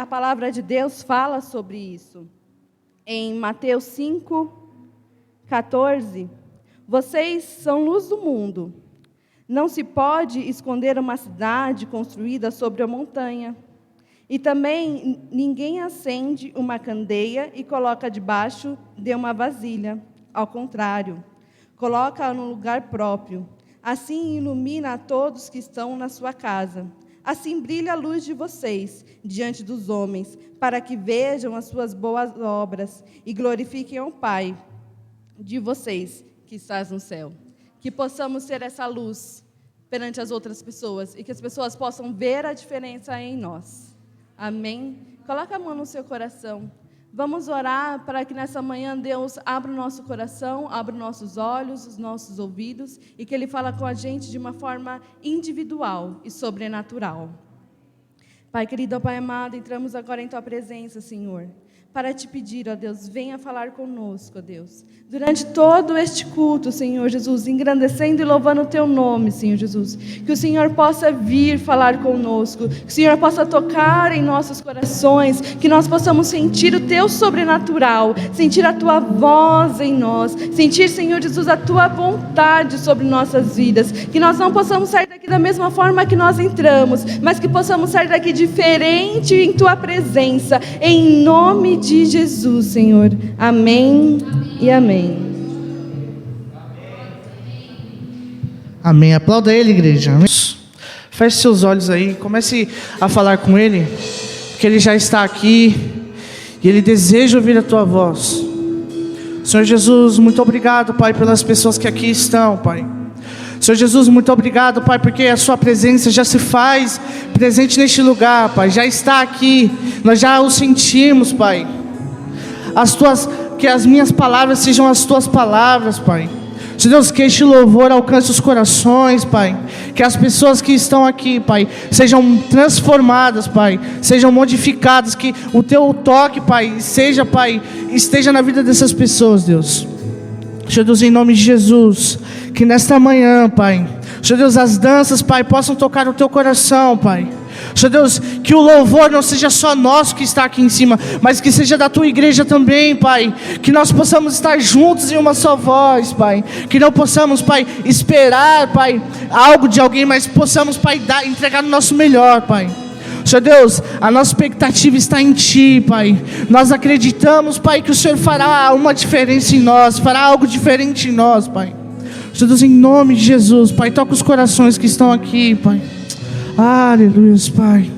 A palavra de Deus fala sobre isso. Em Mateus 5:14, vocês são luz do mundo. Não se pode esconder uma cidade construída sobre a montanha. E também ninguém acende uma candeia e coloca debaixo de uma vasilha. Ao contrário, coloca-a no lugar próprio. Assim ilumina a todos que estão na sua casa. Assim brilha a luz de vocês diante dos homens, para que vejam as suas boas obras e glorifiquem ao Pai de vocês que está no céu. Que possamos ser essa luz perante as outras pessoas e que as pessoas possam ver a diferença em nós. Amém? Coloca a mão no seu coração. Vamos orar para que nessa manhã Deus abra o nosso coração, abra os nossos olhos, os nossos ouvidos e que Ele fala com a gente de uma forma individual e sobrenatural. Pai querido, Pai amado, entramos agora em Tua presença, Senhor, para Te pedir, ó Deus, venha falar conosco, ó Deus. Durante todo este culto, Senhor Jesus, engrandecendo e louvando o Teu nome, Senhor Jesus. Que o Senhor possa vir falar conosco, que o Senhor possa tocar em nossos corações, que nós possamos sentir o Teu sobrenatural, sentir a Tua voz em nós, sentir, Senhor Jesus, a Tua vontade sobre nossas vidas. Que nós não possamos sair daqui da mesma forma que nós entramos, mas que possamos sair daqui diferente em Tua presença, em nome de Jesus, Senhor. Amém e amém. Amém. Aplauda Ele, igreja. Feche seus olhos aí, comece a falar com Ele, porque Ele já está aqui e Ele deseja ouvir a tua voz. Senhor Jesus, muito obrigado, Pai, pelas pessoas que aqui estão, Pai. Senhor Jesus, muito obrigado, Pai, porque a Sua presença já se faz presente neste lugar, Pai. Já está aqui, nós já o sentimos, Pai. Que as minhas palavras sejam as Tuas palavras, Pai. Senhor Deus, que este louvor alcance os corações, Pai. Que as pessoas que estão aqui, Pai, sejam transformadas, Pai. Sejam modificadas, que o Teu toque, Pai, seja, Pai, esteja na vida dessas pessoas, Deus. Senhor Deus, em nome de Jesus, que nesta manhã, Pai, Senhor Deus, as danças, Pai, possam tocar o Teu coração, Pai. Senhor Deus, que o louvor não seja só nosso que está aqui em cima, mas que seja da Tua igreja também, Pai. Que nós possamos estar juntos em uma só voz, Pai. Que não possamos, Pai, esperar, Pai, algo de alguém, mas possamos, Pai, entregar o nosso melhor, Pai. Senhor Deus, a nossa expectativa está em Ti, Pai. Nós acreditamos, Pai, que o Senhor fará uma diferença em nós, fará algo diferente em nós, Pai. Senhor Deus, em nome de Jesus, Pai, toca os corações que estão aqui, Pai. Aleluia, Pai.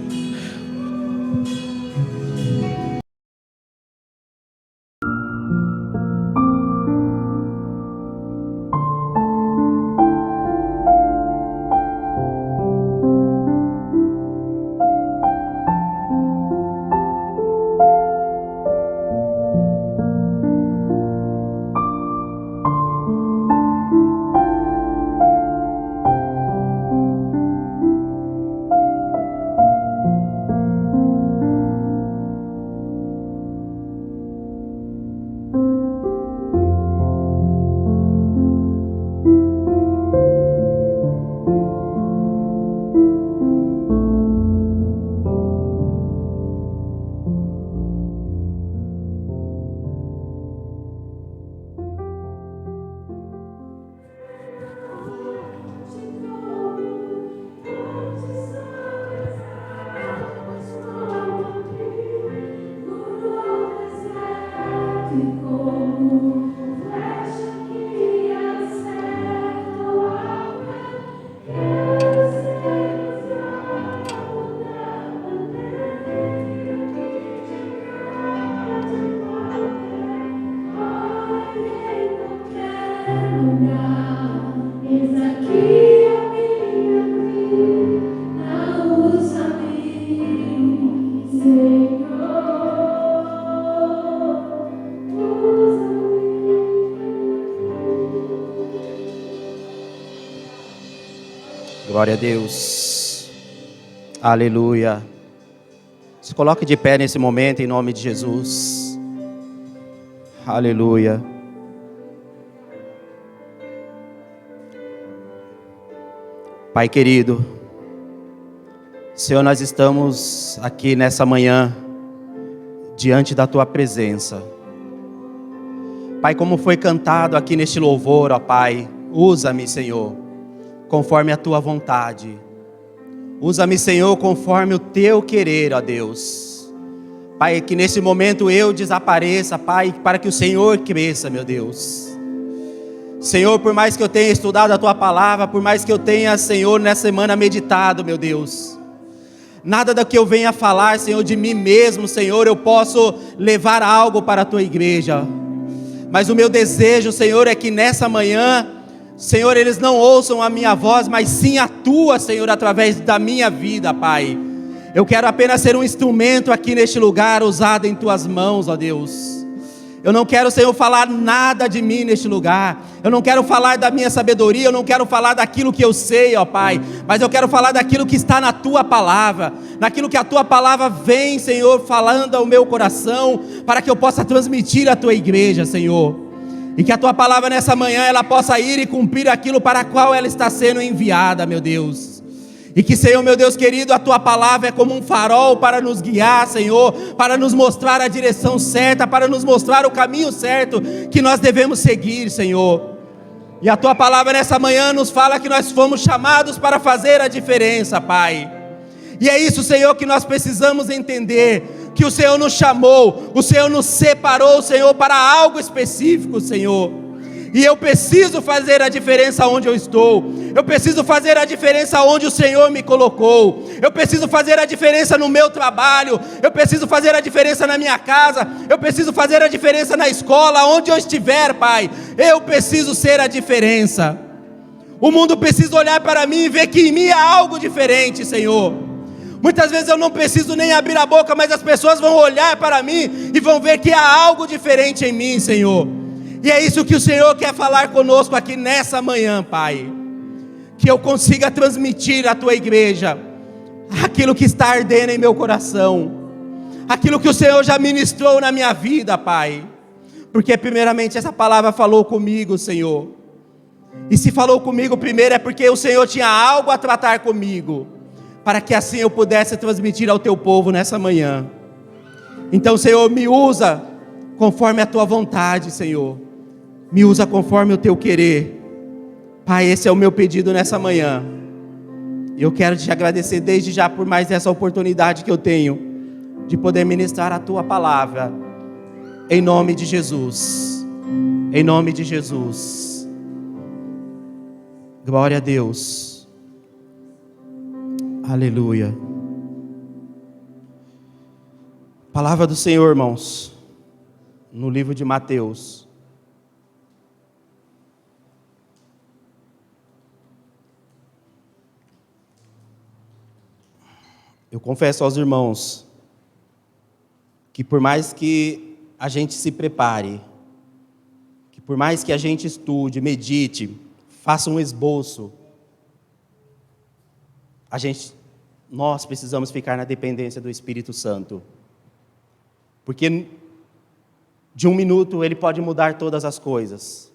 Glória a Deus. Aleluia. Se coloque de pé nesse momento em nome de Jesus. Aleluia. Pai querido, Senhor, nós estamos aqui nessa manhã diante da Tua presença. Pai, como foi cantado aqui neste louvor, ó Pai, usa-me, Senhor, conforme a Tua vontade. Usa-me, Senhor, conforme o Teu querer, ó Deus. Pai, que nesse momento eu desapareça, Pai, para que o Senhor cresça, meu Deus. Senhor, por mais que eu tenha estudado a Tua palavra, por mais que eu tenha, Senhor, nessa semana meditado, meu Deus, nada do que eu venha falar, Senhor, de mim mesmo, Senhor, eu posso levar algo para a Tua igreja. Mas o meu desejo, Senhor, é que nessa manhã, Senhor, eles não ouçam a minha voz, mas sim a Tua, Senhor, através da minha vida, Pai. Eu quero apenas ser um instrumento aqui neste lugar, usado em Tuas mãos, ó Deus. Eu não quero, Senhor, falar nada de mim neste lugar. Eu não quero falar da minha sabedoria, eu não quero falar daquilo que eu sei, ó Pai. Mas eu quero falar daquilo que está na Tua palavra. Naquilo que a Tua palavra vem, Senhor, falando ao meu coração, para que eu possa transmitir à Tua igreja, Senhor. E que a Tua palavra nessa manhã, ela possa ir e cumprir aquilo para qual ela está sendo enviada, meu Deus. E que, Senhor, meu Deus querido, a Tua palavra é como um farol para nos guiar, Senhor, para nos mostrar a direção certa, para nos mostrar o caminho certo que nós devemos seguir, Senhor. E a Tua palavra nessa manhã nos fala que nós fomos chamados para fazer a diferença, Pai. E é isso, Senhor, que nós precisamos entender, que o Senhor nos chamou, o Senhor nos separou, Senhor, para algo específico, Senhor. E eu preciso fazer a diferença onde eu estou. Eu preciso fazer a diferença onde o Senhor me colocou. Eu preciso fazer a diferença no meu trabalho. Eu preciso fazer a diferença na minha casa. Eu preciso fazer a diferença na escola, onde eu estiver, Pai. Eu preciso ser a diferença. O mundo precisa olhar para mim e ver que em mim há algo diferente, Senhor. Muitas vezes eu não preciso nem abrir a boca, mas as pessoas vão olhar para mim e vão ver que há algo diferente em mim, Senhor. E é isso que o Senhor quer falar conosco aqui nessa manhã, Pai. Que eu consiga transmitir à Tua igreja aquilo que está ardendo em meu coração, aquilo que o Senhor já ministrou na minha vida, Pai. Porque primeiramente essa palavra falou comigo, Senhor. E se falou comigo primeiro é porque o Senhor tinha algo a tratar comigo, para que assim eu pudesse transmitir ao Teu povo nessa manhã. Então, Senhor, me usa conforme a Tua vontade, Senhor. Me usa conforme o Teu querer. Pai, esse é o meu pedido nessa manhã. Eu quero te agradecer desde já por mais essa oportunidade que eu tenho de poder ministrar a Tua palavra. Em nome de Jesus. Em nome de Jesus. Glória a Deus. Aleluia. Palavra do Senhor, irmãos, no livro de Mateus. Eu confesso aos irmãos que por mais que a gente se prepare, que por mais que a gente estude, medite, faça um esboço, nós precisamos ficar na dependência do Espírito Santo. Porque de um minuto ele pode mudar todas as coisas.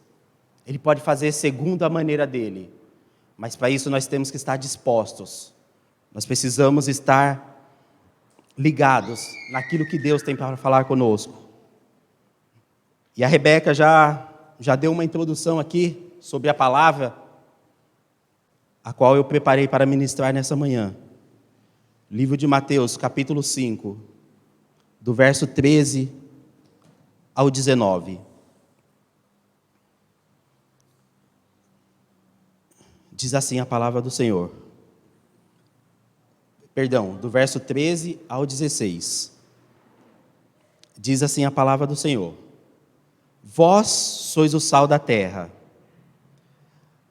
Ele pode fazer segundo a maneira dele. Mas para isso nós temos que estar dispostos. Nós precisamos estar ligados naquilo que Deus tem para falar conosco. E a Rebeca já deu uma introdução aqui sobre a palavra, a qual eu preparei para ministrar nessa manhã. Livro de Mateus, capítulo 5, do verso 13 ao 19. Diz assim a palavra do Senhor. Perdão, do verso 13 ao 16. Diz assim a palavra do Senhor. Vós sois o sal da terra.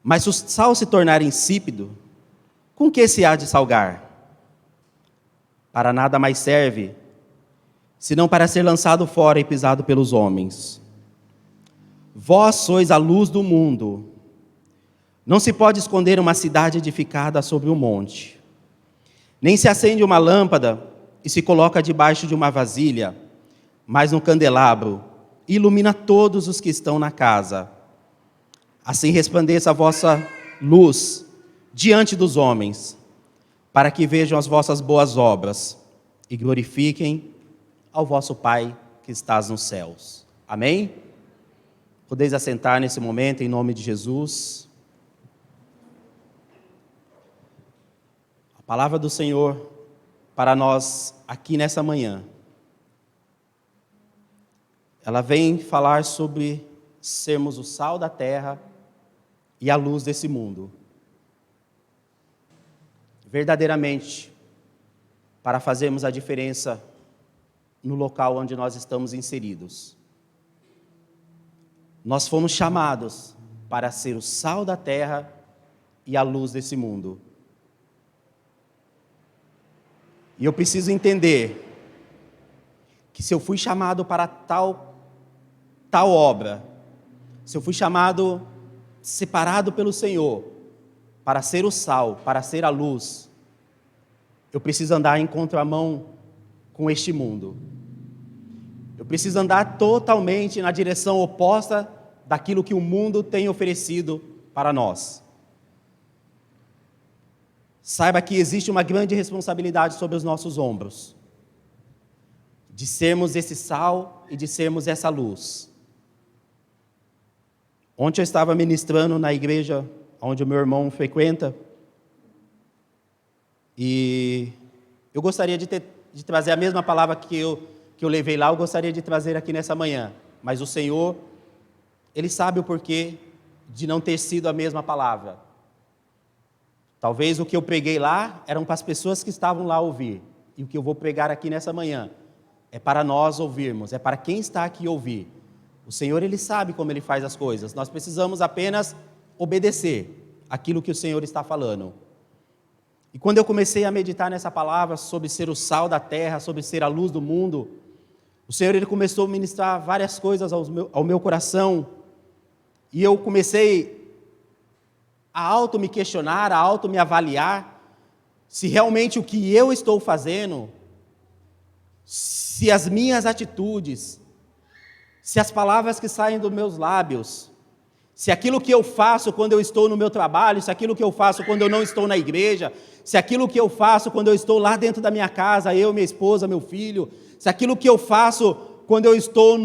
Mas se o sal se tornar insípido, com que se há de salgar? Para nada mais serve, senão para ser lançado fora e pisado pelos homens. Vós sois a luz do mundo. Não se pode esconder uma cidade edificada sobre um monte. Nem se acende uma lâmpada e se coloca debaixo de uma vasilha, mas no candelabro, e ilumina todos os que estão na casa. Assim resplandeça a vossa luz diante dos homens, para que vejam as vossas boas obras e glorifiquem ao vosso Pai que estás nos céus. Amém? Podeis assentar nesse momento em nome de Jesus. A palavra do Senhor para nós aqui nessa manhã, ela vem falar sobre sermos o sal da terra e a luz desse mundo. Verdadeiramente, para fazermos a diferença no local onde nós estamos inseridos. Nós fomos chamados para ser o sal da terra e a luz desse mundo. E eu preciso entender que se eu fui chamado para tal obra, se eu fui chamado, separado pelo Senhor, para ser o sal, para ser a luz, eu preciso andar em contramão com este mundo. Eu preciso andar totalmente na direção oposta daquilo que o mundo tem oferecido para nós. Saiba que existe uma grande responsabilidade sobre os nossos ombros, de sermos esse sal e de sermos essa luz. Ontem eu estava ministrando na igreja onde o meu irmão frequenta, e eu gostaria de trazer a mesma palavra que eu levei lá, eu gostaria de trazer aqui nessa manhã, mas o Senhor, Ele sabe o porquê de não ter sido a mesma palavra. Talvez o que eu preguei lá eram para as pessoas que estavam lá ouvir, e o que eu vou pregar aqui nessa manhã é para nós ouvirmos, é para quem está aqui ouvir. O Senhor, Ele sabe como Ele faz as coisas, nós precisamos apenas obedecer aquilo que o Senhor está falando. E quando eu comecei a meditar nessa palavra sobre ser o sal da terra, sobre ser a luz do mundo, o Senhor, Ele começou a ministrar várias coisas ao meu coração, e eu comecei a me questionar, a me avaliar, se realmente o que eu estou fazendo, se as minhas atitudes, se as palavras que saem dos meus lábios, se aquilo que eu faço quando eu estou no meu trabalho, se aquilo que eu faço quando eu não estou na igreja, se aquilo que eu faço quando eu estou lá dentro da minha casa, eu, minha esposa, meu filho, se aquilo que eu faço quando eu estou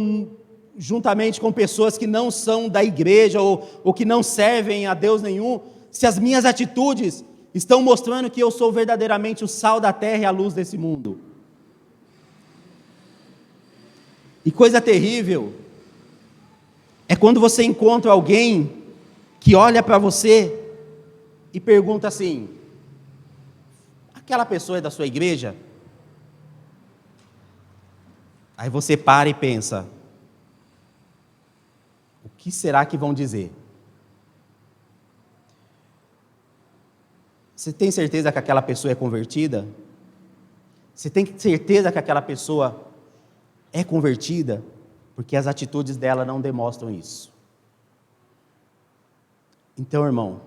juntamente com pessoas que não são da igreja ou que não servem a Deus nenhum, se as minhas atitudes estão mostrando que eu sou verdadeiramente o sal da terra e a luz desse mundo. E coisa terrível é quando você encontra alguém que olha para você e pergunta assim: aquela pessoa é da sua igreja? Aí você para e pensa: o que será que vão dizer? Você tem certeza que aquela pessoa é convertida? Você tem certeza que aquela pessoa é convertida? Porque as atitudes dela não demonstram isso. Então, irmão,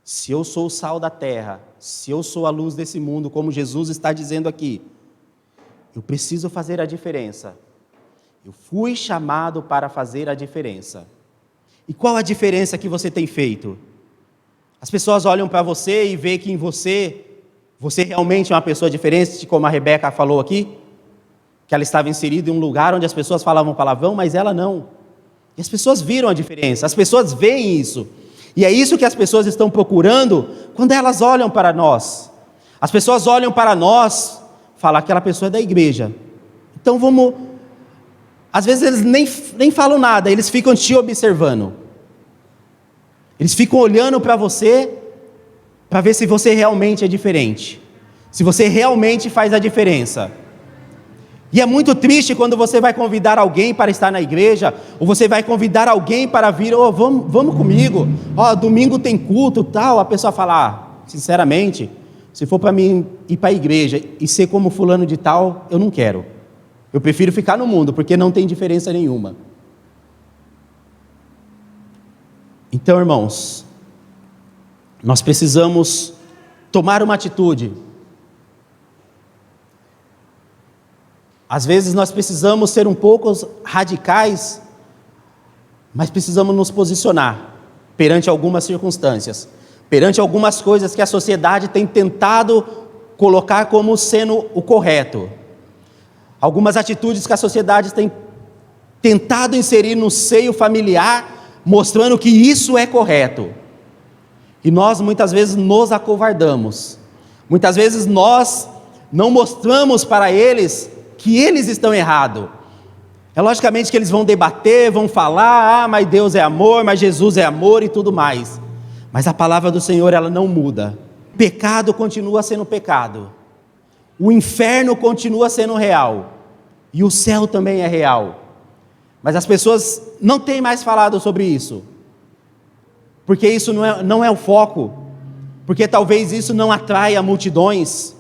se eu sou o sal da terra, se eu sou a luz desse mundo, como Jesus está dizendo aqui, eu preciso fazer a diferença. Eu fui chamado para fazer a diferença. E qual a diferença que você tem feito? As pessoas olham para você e veem que em você realmente é uma pessoa diferente, como a Rebeca falou aqui, que ela estava inserida em um lugar onde as pessoas falavam palavrão, mas ela não. E as pessoas viram a diferença, as pessoas veem isso. E é isso que as pessoas estão procurando quando elas olham para nós. As pessoas olham para nós, falam: aquela pessoa é da igreja. Então vamos... Às vezes eles nem falam nada, eles ficam te observando. Eles ficam olhando para você, para ver se você realmente é diferente, se você realmente faz a diferença. E é muito triste quando você vai convidar alguém para estar na igreja, ou você vai convidar alguém para vir: vamos comigo, domingo tem culto, tal. A pessoa fala: sinceramente, se for para mim ir para a igreja e ser como fulano de tal, eu não quero. Eu prefiro ficar no mundo, porque não tem diferença nenhuma. Então, irmãos, nós precisamos tomar uma atitude. Às vezes nós precisamos ser um pouco radicais, mas precisamos nos posicionar perante algumas circunstâncias, perante algumas coisas que a sociedade tem tentado colocar como sendo o correto. Algumas atitudes que a sociedade tem tentado inserir no seio familiar, mostrando que isso é correto. E nós muitas vezes nos acovardamos. Muitas vezes nós não mostramos para eles que eles estão errados. É logicamente que eles vão debater, vão falar, mas Deus é amor, mas Jesus é amor e tudo mais. Mas a palavra do Senhor, ela não muda. O pecado continua sendo pecado. O inferno continua sendo real. E o céu também é real. Mas as pessoas não têm mais falado sobre isso. Porque isso não é o foco. Porque talvez isso não atraia multidões.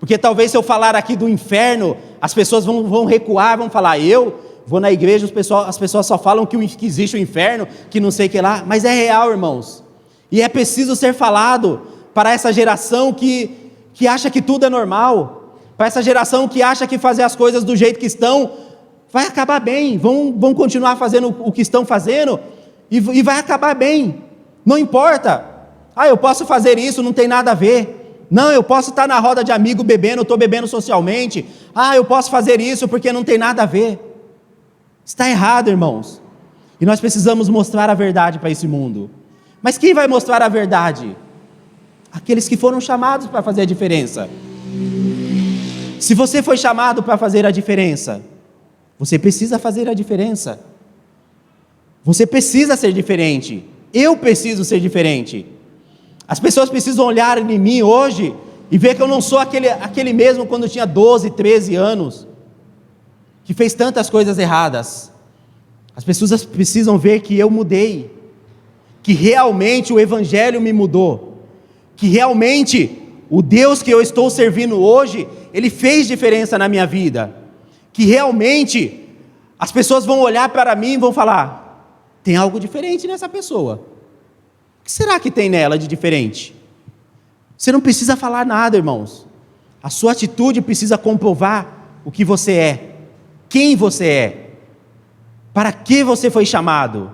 Porque talvez se eu falar aqui do inferno, as pessoas vão recuar, vão falar, eu vou na igreja, as pessoas só falam que existe o inferno, que não sei o que lá, mas é real, irmãos. E é preciso ser falado para essa geração que acha que tudo é normal, para essa geração que acha que fazer as coisas do jeito que estão, vai acabar bem, vão continuar fazendo o que estão fazendo, e vai acabar bem, não importa, eu posso fazer isso, não tem nada a ver. Não, eu posso estar na roda de amigo bebendo, estou bebendo socialmente. Eu posso fazer isso porque não tem nada a ver. Está errado, irmãos. E nós precisamos mostrar a verdade para esse mundo. Mas quem vai mostrar a verdade? Aqueles que foram chamados para fazer a diferença. Se você foi chamado para fazer a diferença, você precisa fazer a diferença. Você precisa ser diferente. Eu preciso ser diferente. As pessoas precisam olhar em mim hoje e ver que eu não sou aquele mesmo quando eu tinha 12, 13 anos, que fez tantas coisas erradas. As pessoas precisam ver que eu mudei, que realmente o Evangelho me mudou, que realmente o Deus que eu estou servindo hoje, Ele fez diferença na minha vida, que realmente as pessoas vão olhar para mim e vão falar, tem algo diferente nessa pessoa. O que será que tem nela de diferente? Você não precisa falar nada, irmãos. A sua atitude precisa comprovar o que você é, quem você é, para que você foi chamado.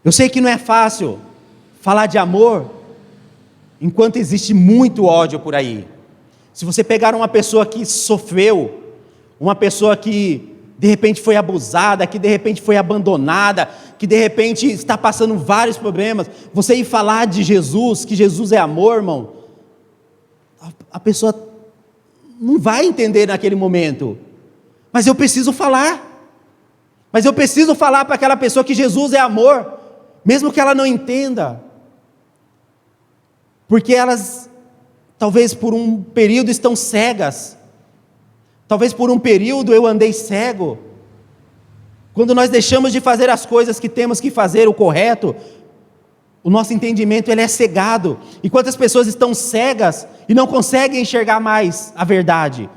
Eu sei que não é fácil falar de amor enquanto existe muito ódio por aí. Se você pegar uma pessoa que sofreu, uma pessoa que de repente foi abusada, que de repente foi abandonada, que de repente está passando vários problemas, você ir falar de Jesus, que Jesus é amor, irmão, a pessoa não vai entender naquele momento, mas eu preciso falar para aquela pessoa que Jesus é amor, mesmo que ela não entenda, porque elas, talvez por um período estão cegas, talvez por um período eu andei cego. Quando nós deixamos de fazer as coisas que temos que fazer, o correto, o nosso entendimento ele é cegado. E quantas pessoas estão cegas e não conseguem enxergar mais a verdade,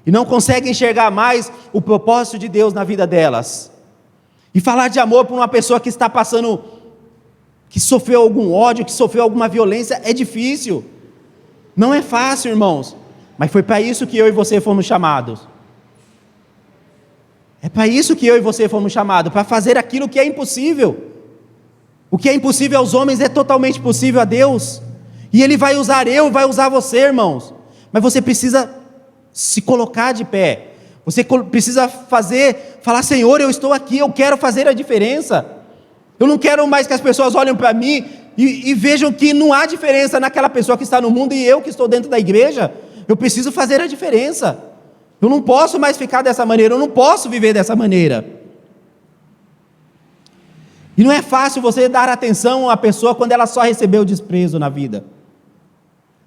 e não conseguem enxergar mais o propósito de Deus na vida delas. E falar de amor para uma pessoa que está passando, que sofreu algum ódio, que sofreu alguma violência, é difícil. Não é fácil, irmãos. Mas foi para isso que eu e você fomos chamados. É para isso que eu e você fomos chamados, para fazer aquilo que é impossível. O que é impossível aos homens é totalmente possível a Deus. E Ele vai usar eu, vai usar você, irmãos. Mas você precisa se colocar de pé. Você precisa falar, Senhor, eu estou aqui, eu quero fazer a diferença. Eu não quero mais que as pessoas olhem para mim e vejam que não há diferença naquela pessoa que está no mundo e eu que estou dentro da igreja. Eu preciso fazer a diferença. Eu não posso mais ficar dessa maneira, eu não posso viver dessa maneira. E não é fácil você dar atenção a pessoa quando ela só recebeu desprezo na vida.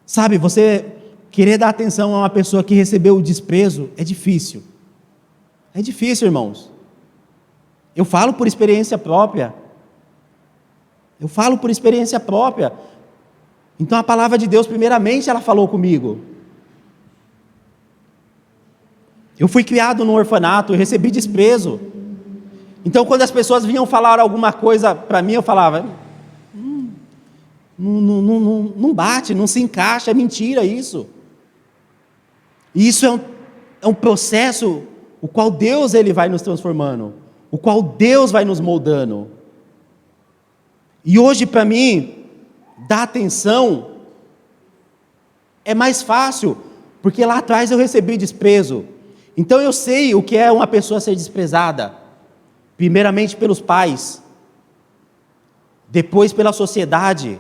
Sabe, você querer dar atenção a uma pessoa que recebeu o desprezo é difícil. É difícil, irmãos. Eu falo por experiência própria. Então a palavra de Deus, primeiramente, ela falou comigo. Eu fui criado num orfanato, eu recebi desprezo. Então quando as pessoas vinham falar alguma coisa para mim, eu falava, Não bate, não se encaixa, é mentira isso. E isso é um processo o qual Deus ele vai nos transformando, o qual Deus vai nos moldando. E hoje para mim, dar atenção é mais fácil, porque lá atrás eu recebi desprezo. Então eu sei o que é uma pessoa ser desprezada, primeiramente pelos pais, depois pela sociedade.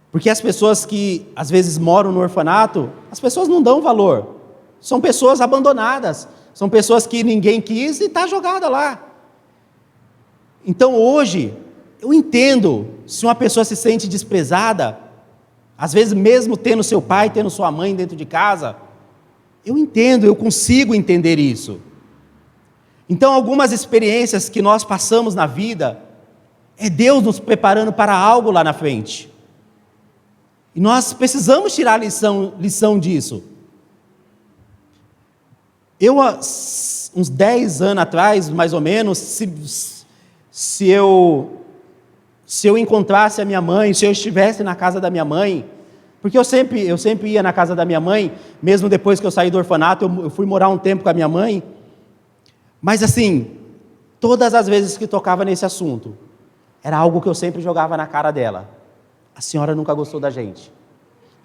Porque as pessoas que às vezes moram no orfanato, as pessoas não dão valor. São pessoas abandonadas, são pessoas que ninguém quis e está jogada lá. Então hoje, eu entendo se uma pessoa se sente desprezada, às vezes mesmo tendo seu pai, tendo sua mãe dentro de casa, eu entendo, eu consigo entender isso. Então algumas experiências que nós passamos na vida, é Deus nos preparando para algo lá na frente. E nós precisamos tirar lição disso. Eu, uns 10 anos atrás, mais ou menos, se eu encontrasse a minha mãe, se eu estivesse na casa da minha mãe, porque eu sempre ia na casa da minha mãe, mesmo depois que eu saí do orfanato, eu fui morar um tempo com a minha mãe, mas assim, todas as vezes que tocava nesse assunto, era algo que eu sempre jogava na cara dela. A senhora nunca gostou da gente.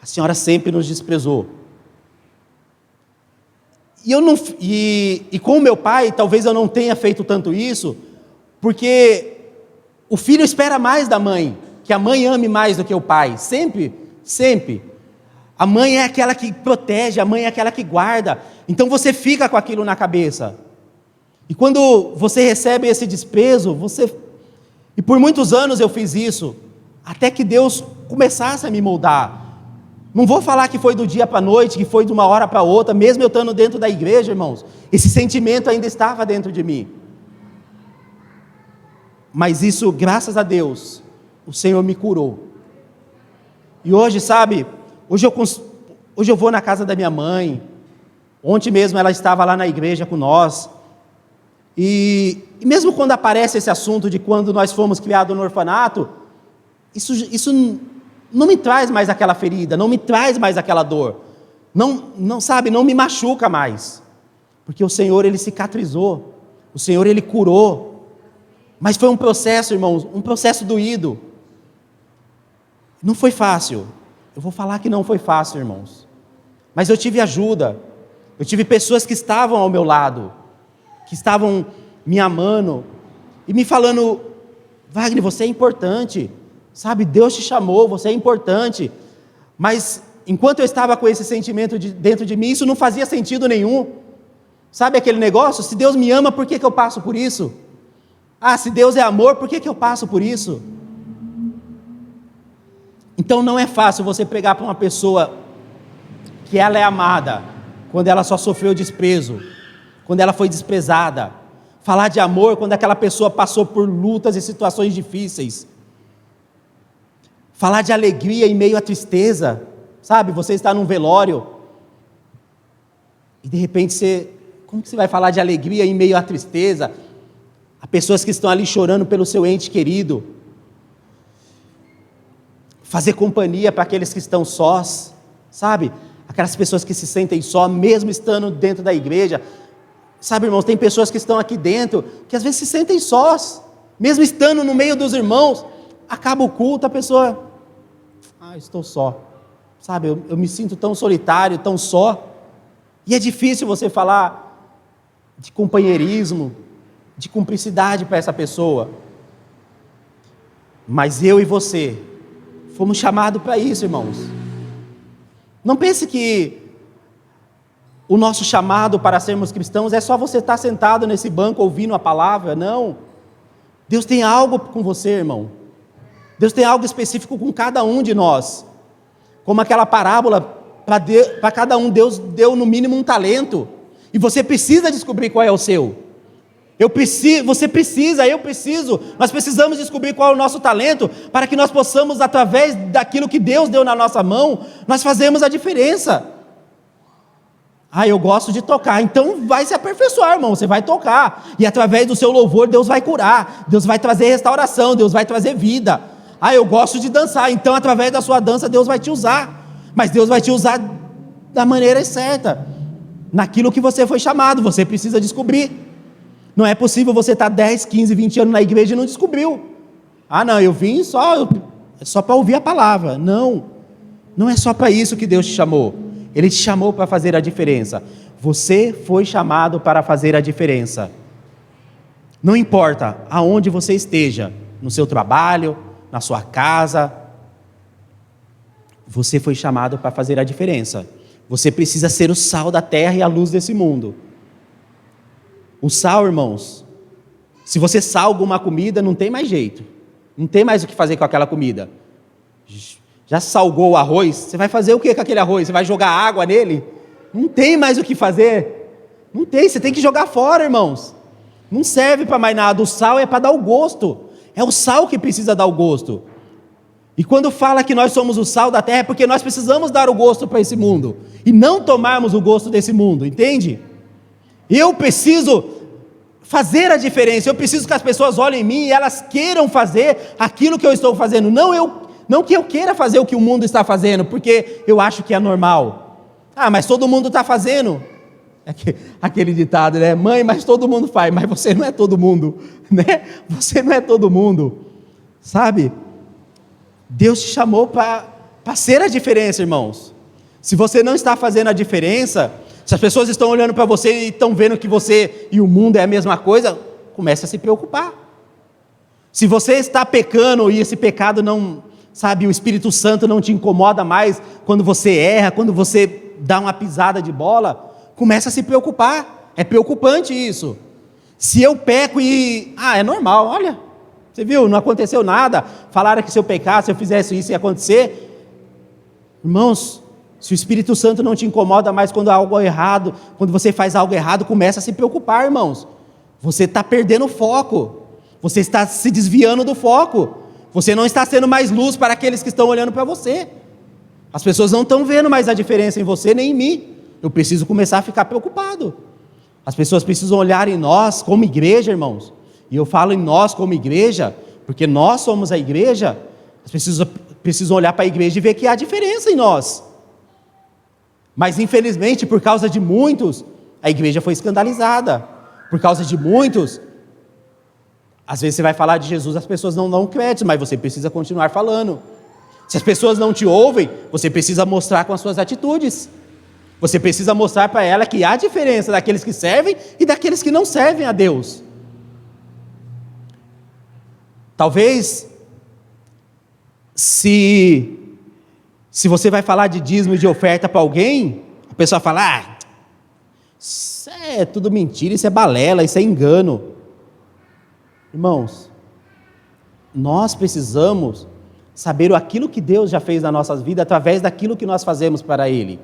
A senhora sempre nos desprezou. E com o meu pai, talvez eu não tenha feito tanto isso, porque o filho espera mais da mãe, que a mãe ame mais do que o pai. Sempre, sempre. A mãe é aquela que protege, a mãe é aquela que guarda. Então você fica com aquilo na cabeça. E quando você recebe esse desprezo, E por muitos anos eu fiz isso, até que Deus começasse a me moldar. Não vou falar que foi do dia para a noite, que foi de uma hora para outra, mesmo eu estando dentro da igreja, irmãos, esse sentimento ainda estava dentro de mim. Mas isso, graças a Deus, o Senhor me curou. E hoje, sabe, hoje eu vou na casa da minha mãe. Ontem mesmo ela estava lá na igreja com nós. E mesmo quando aparece esse assunto de quando nós fomos criados no orfanato, isso não me traz mais aquela ferida, não me traz mais aquela dor. Não me machuca mais. Porque o Senhor, Ele cicatrizou. O Senhor, Ele curou. Mas foi um processo, irmãos, um processo doído. Não foi fácil. Eu vou falar que não foi fácil, irmãos. Mas eu tive ajuda. Eu tive pessoas que estavam ao meu lado, que estavam me amando e me falando: Wagner, você é importante, sabe, Deus te chamou, você é importante. Mas enquanto eu estava com esse sentimento dentro de mim, isso não fazia sentido nenhum. Sabe aquele negócio? Se Deus me ama, por que eu passo por isso? Se Deus é amor, por que eu passo por isso? Então não é fácil você pregar para uma pessoa que ela é amada, quando ela só sofreu desprezo, quando ela foi desprezada. Falar de amor quando aquela pessoa passou por lutas e situações difíceis. Falar de alegria em meio à tristeza. Sabe, você está num velório e de repente como que você vai falar de alegria em meio à tristeza? Há pessoas que estão ali chorando pelo seu ente querido. Fazer companhia para aqueles que estão sós, sabe? Aquelas pessoas que se sentem só, mesmo estando dentro da igreja. Sabe, irmãos, tem pessoas que estão aqui dentro, que às vezes se sentem sós, mesmo estando no meio dos irmãos. Acaba o culto, a pessoa, estou só. Sabe, eu me sinto tão solitário, tão só. E é difícil você falar de companheirismo, de cumplicidade para essa pessoa. Mas eu e você fomos chamados para isso, irmãos. Não pense que o nosso chamado para sermos cristãos é só você estar sentado nesse banco ouvindo a palavra. Não. Deus tem algo com você, irmão. Deus tem algo específico com cada um de nós. Como aquela parábola, para cada um Deus deu no mínimo um talento. E você precisa descobrir qual é o seu. Você precisa, eu preciso. Nós precisamos descobrir qual é o nosso talento, para que nós possamos, através daquilo que Deus deu na nossa mão, nós fazemos a diferença. Eu gosto de tocar, então vai se aperfeiçoar, irmão, você vai tocar, e através do seu louvor Deus vai curar, Deus vai trazer restauração, Deus vai trazer vida. Ah, eu gosto de dançar, então através da sua dança Deus vai te usar. Mas Deus vai te usar da maneira certa, naquilo que você foi chamado. Você precisa descobrir. Não é possível você estar 10, 15, 20 anos na igreja e não descobriu. Ah não, eu vim só para ouvir a palavra. Não, não é só para isso que Deus te chamou. Ele te chamou para fazer a diferença. Você foi chamado para fazer a diferença. Não importa aonde você esteja, no seu trabalho, na sua casa, você foi chamado para fazer a diferença. Você precisa ser o sal da terra e a luz desse mundo. O sal, irmãos, se você salga uma comida, não tem mais jeito. Não tem mais o que fazer com aquela comida. Já salgou o arroz, você vai fazer o que com aquele arroz? Você vai jogar água nele? Não tem mais o que fazer. Não tem, você tem que jogar fora, irmãos. Não serve para mais nada. O sal é para dar o gosto. É o sal que precisa dar o gosto. E quando fala que nós somos o sal da terra, é porque nós precisamos dar o gosto para esse mundo. E não tomarmos o gosto desse mundo, entende? Eu preciso fazer a diferença. Eu preciso que as pessoas olhem em mim e elas queiram fazer aquilo que eu estou fazendo. Não que eu queira fazer o que o mundo está fazendo, porque eu acho que é normal. Ah, mas todo mundo está fazendo. Aquele ditado, né? Mãe, mas todo mundo faz, mas você não é todo mundo, né? Você não é todo mundo, sabe? Deus te chamou para ser a diferença, irmãos. Se você não está fazendo a diferença, se as pessoas estão olhando para você e estão vendo que você e o mundo é a mesma coisa, comece a se preocupar. Se você está pecando e esse pecado não, sabe, o Espírito Santo não te incomoda mais quando você erra, quando você dá uma pisada de bola, comece a se preocupar. É preocupante isso. Se eu peco e... é normal, olha, você viu, não aconteceu nada, falaram que se eu pecasse, se eu fizesse isso ia acontecer. Irmãos, se o Espírito Santo não te incomoda mais quando há algo errado, quando você faz algo errado, começa a se preocupar, irmãos. Você está perdendo o foco, você está se desviando do foco, você não está sendo mais luz para aqueles que estão olhando para você. As pessoas não estão vendo mais a diferença em você nem em mim. Eu preciso começar a ficar preocupado. As pessoas precisam olhar em nós como igreja, irmãos. E eu falo em nós como igreja, porque nós somos a igreja. As pessoas precisam olhar para a igreja e ver que há diferença em nós. Mas infelizmente, por causa de muitos, a igreja foi escandalizada. Por causa de muitos, às vezes você vai falar de Jesus, as pessoas não dão crédito, mas você precisa continuar falando. Se as pessoas não te ouvem, você precisa mostrar com as suas atitudes. Você precisa mostrar para ela que há diferença daqueles que servem e daqueles que não servem a Deus. Talvez, se você vai falar de dízimo e de oferta para alguém, a pessoa fala, isso é tudo mentira, isso é balela, isso é engano. Irmãos, nós precisamos saber aquilo que Deus já fez nas nossas vidas, através daquilo que nós fazemos para Ele.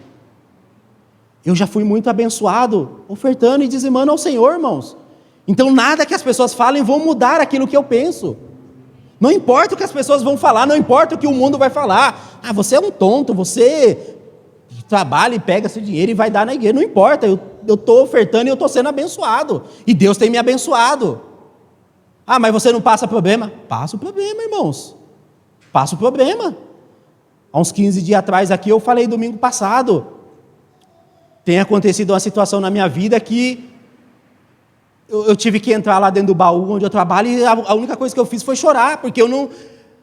Eu já fui muito abençoado, ofertando e dizimando ao Senhor, irmãos. Então nada que as pessoas falem vão mudar aquilo que eu penso. Não importa o que as pessoas vão falar, não importa o que o mundo vai falar. Você é um tonto, você trabalha e pega seu dinheiro e vai dar na igreja. Não importa, eu estou ofertando e eu estou sendo abençoado. E Deus tem me abençoado. Mas você não passa problema? Passa o problema, irmãos. Passa o problema. Há uns 15 dias atrás aqui, eu falei domingo passado. Tem acontecido uma situação na minha vida que eu tive que entrar lá dentro do baú onde eu trabalho e a única coisa que eu fiz foi chorar, porque eu não,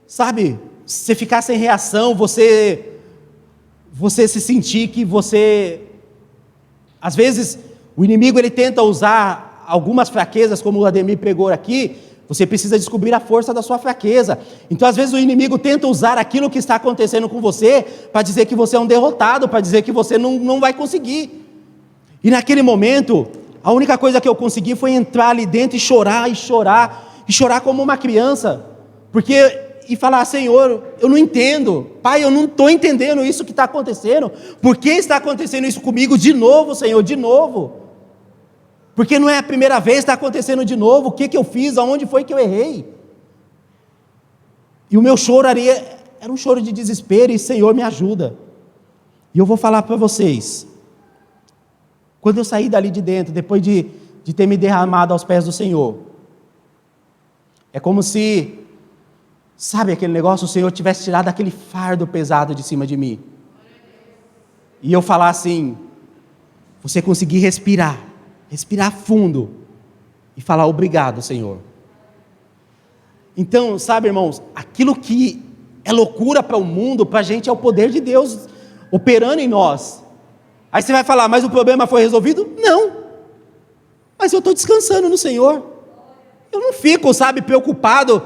sabe, você ficar sem reação, você se sentir que você, às vezes, o inimigo ele tenta usar algumas fraquezas, como o Ademir pregou aqui, você precisa descobrir a força da sua fraqueza. Então, às vezes, o inimigo tenta usar aquilo que está acontecendo com você para dizer que você é um derrotado, para dizer que você não vai conseguir. E naquele momento, a única coisa que eu consegui foi entrar ali dentro e chorar, como uma criança. E falar, Senhor, eu não entendo. Pai, eu não estou entendendo isso que está acontecendo. Por que está acontecendo isso comigo de novo, Senhor, de novo? Porque não é a primeira vez, está acontecendo de novo. O que eu fiz? Aonde foi que eu errei? E o meu choro era um choro de desespero. E Senhor, me ajuda. E eu vou falar para vocês. Quando eu saí dali de dentro, depois de ter me derramado aos pés do Senhor, é como se Sabe aquele negócio, o Senhor tivesse tirado aquele fardo pesado de cima de mim. E eu falar assim, você conseguir respirar fundo e falar obrigado, Senhor. Então, sabe, irmãos, aquilo que é loucura para o mundo, para a gente é o poder de Deus operando em nós. Aí você vai falar, mas o problema foi resolvido? Não, mas eu estou descansando no Senhor. Eu não fico, sabe, preocupado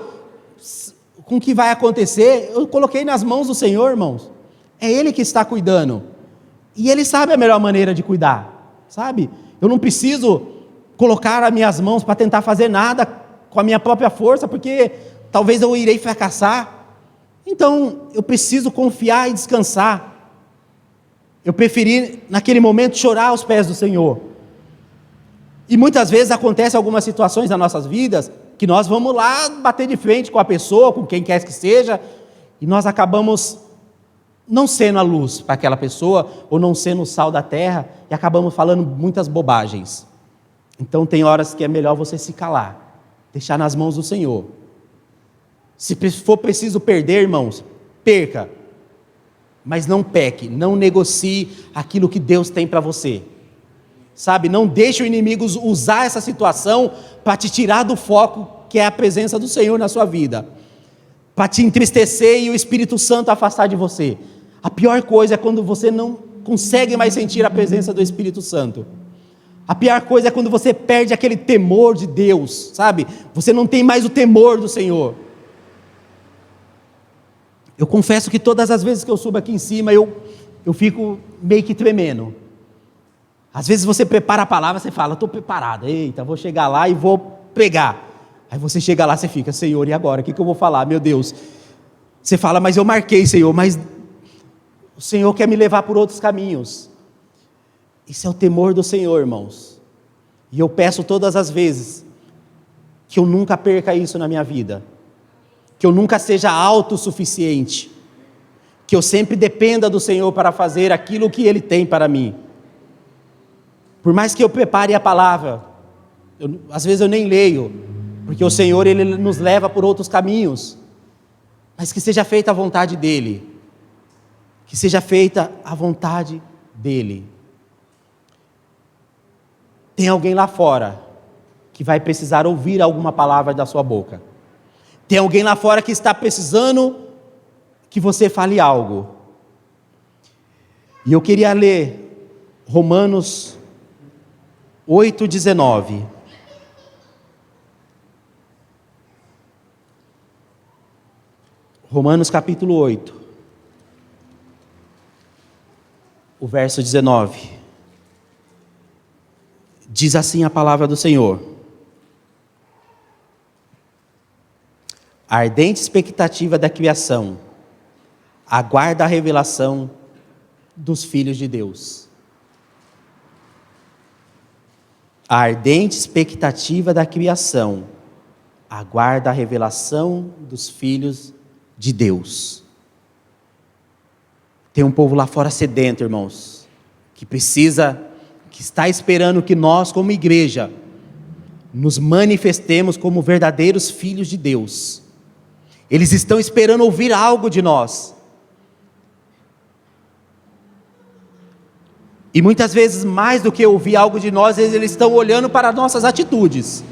com o que vai acontecer. Eu coloquei nas mãos do Senhor, irmãos. É Ele que está cuidando. E Ele sabe a melhor maneira de cuidar, sabe? Eu não preciso colocar as minhas mãos para tentar fazer nada com a minha própria força, porque talvez eu irei fracassar. Então, eu preciso confiar e descansar. Eu preferi, naquele momento, chorar aos pés do Senhor. E muitas vezes acontecem algumas situações nas nossas vidas, que nós vamos lá bater de frente com a pessoa, com quem quer que seja, e nós acabamos não sendo a luz para aquela pessoa, ou não sendo o sal da terra, e acabamos falando muitas bobagens. Então tem horas que é melhor você se calar, deixar nas mãos do Senhor. Se for preciso perder, irmãos, perca, mas não peque, não negocie aquilo que Deus tem para você. Sabe, não deixe o inimigo usar essa situação para te tirar do foco que é a presença do Senhor na sua vida, para te entristecer e o Espírito Santo afastar de você. A pior coisa é quando você não consegue mais sentir a presença do Espírito Santo. A pior coisa é quando você perde aquele temor de Deus, sabe? Você não tem mais o temor do Senhor. Eu confesso que todas as vezes que eu subo aqui em cima, eu fico meio que tremendo. Às vezes você prepara a palavra, você fala, estou preparado, eita, vou chegar lá e vou pregar. Aí você chega lá, você fica, Senhor, e agora? O que eu vou falar? Meu Deus. Você fala, mas eu marquei, Senhor, mas o Senhor quer me levar por outros caminhos. Isso é o temor do Senhor, irmãos. E eu peço todas as vezes que eu nunca perca isso na minha vida. Que eu nunca seja autossuficiente. Que eu sempre dependa do Senhor para fazer aquilo que Ele tem para mim. Por mais que eu prepare a palavra, às vezes eu nem leio, porque o Senhor Ele nos leva por outros caminhos. Mas que seja feita a vontade dEle. Que seja feita a vontade dEle. Tem alguém lá fora que vai precisar ouvir alguma palavra da sua boca. Tem alguém lá fora que está precisando que você fale algo. E eu queria ler Romanos 8:19. Romanos capítulo 8, o verso 19. Diz assim a palavra do Senhor: a ardente expectativa da criação aguarda a revelação dos filhos de Deus. A ardente expectativa da criação aguarda a revelação dos filhos de Deus. Tem um povo lá fora sedento, irmãos, que está esperando que nós, como igreja, nos manifestemos como verdadeiros filhos de Deus. Eles estão esperando ouvir algo de nós. E muitas vezes, mais do que ouvir algo de nós, eles estão olhando para nossas atitudes.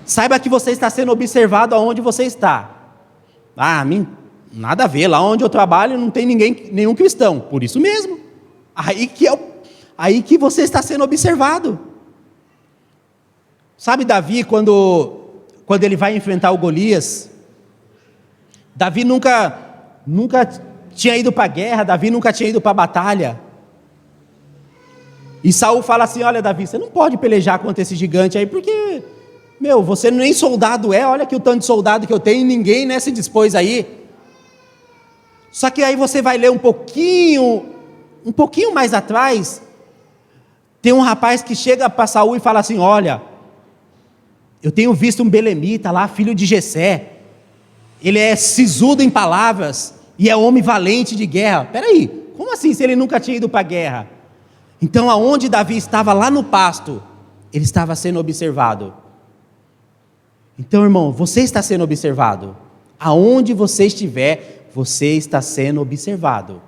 Saiba que você está sendo observado aonde você está. Nada a ver, lá onde eu trabalho não tem nenhum cristão. Por isso mesmo. Aí que você está sendo observado. Sabe Davi, quando ele vai enfrentar o Golias, Davi nunca tinha ido para a guerra, Davi nunca tinha ido para a batalha. E Saul fala assim, olha Davi, você não pode pelejar contra esse gigante aí, porque, você nem soldado é, olha aqui o tanto de soldado que eu tenho, e ninguém se dispôs aí. Só que aí você vai ler um pouquinho mais atrás, tem um rapaz que chega para Saul e fala assim, olha, eu tenho visto um belemita lá, filho de Jessé, ele é sisudo em palavras, e é homem valente de guerra. Peraí, como assim se ele nunca tinha ido para a guerra? Então aonde Davi estava lá no pasto, ele estava sendo observado. Então irmão, você está sendo observado. Aonde você estiver, você está sendo observado.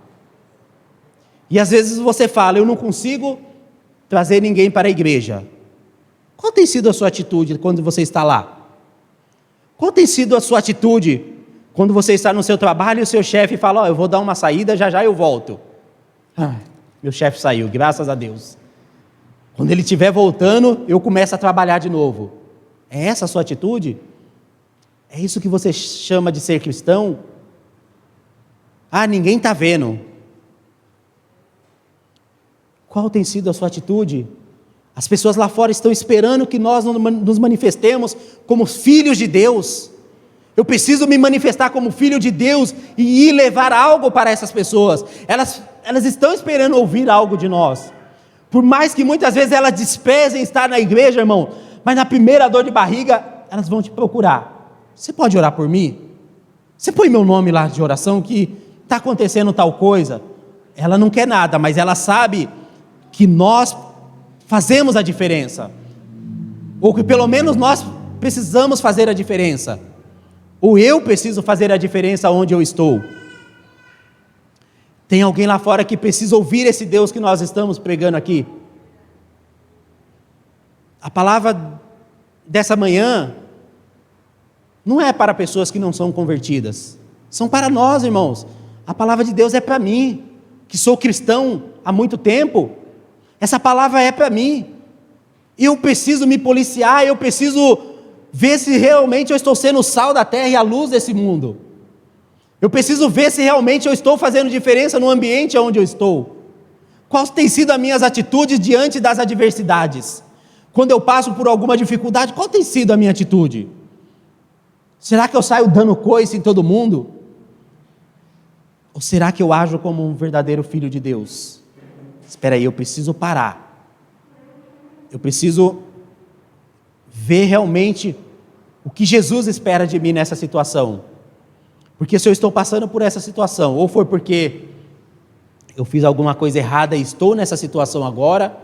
E às vezes você fala, eu não consigo trazer ninguém para a igreja. Qual tem sido a sua atitude quando você está lá? Qual tem sido a sua atitude quando você está no seu trabalho e o seu chefe fala, eu vou dar uma saída, já já eu volto. Meu chefe saiu, graças a Deus. Quando ele estiver voltando, eu começo a trabalhar de novo. É essa a sua atitude? É isso que você chama de ser cristão? Ninguém está vendo. Qual tem sido a sua atitude? As pessoas lá fora estão esperando que nós nos manifestemos como filhos de Deus. Eu preciso me manifestar como filho de Deus e ir levar algo para essas pessoas. Elas estão esperando ouvir algo de nós. Por mais que muitas vezes elas desprezem estar na igreja, irmão, mas na primeira dor de barriga, elas vão te procurar. Você pode orar por mim? Você põe meu nome lá de oração que está acontecendo tal coisa. Ela não quer nada, mas ela sabe que nós fazemos a diferença. Ou que pelo menos nós precisamos fazer a diferença. Ou eu preciso fazer a diferença onde eu estou. Tem alguém lá fora que precisa ouvir esse Deus que nós estamos pregando aqui. A palavra dessa manhã não é para pessoas que não são convertidas. São para nós, irmãos. A palavra de Deus é para mim, que sou cristão há muito tempo. Essa palavra é para mim. Eu preciso me policiar, eu preciso ver se realmente eu estou sendo o sal da terra e a luz desse mundo. Eu preciso ver se realmente eu estou fazendo diferença no ambiente onde eu estou. Quais têm sido as minhas atitudes diante das adversidades? Quando eu passo por alguma dificuldade, qual tem sido a minha atitude? Será que eu saio dando coice em todo mundo? Ou será que eu ajo como um verdadeiro filho de Deus? Espera aí, eu preciso parar. Eu preciso ver realmente o que Jesus espera de mim nessa situação. Porque se eu estou passando por essa situação, ou foi porque eu fiz alguma coisa errada e estou nessa situação agora,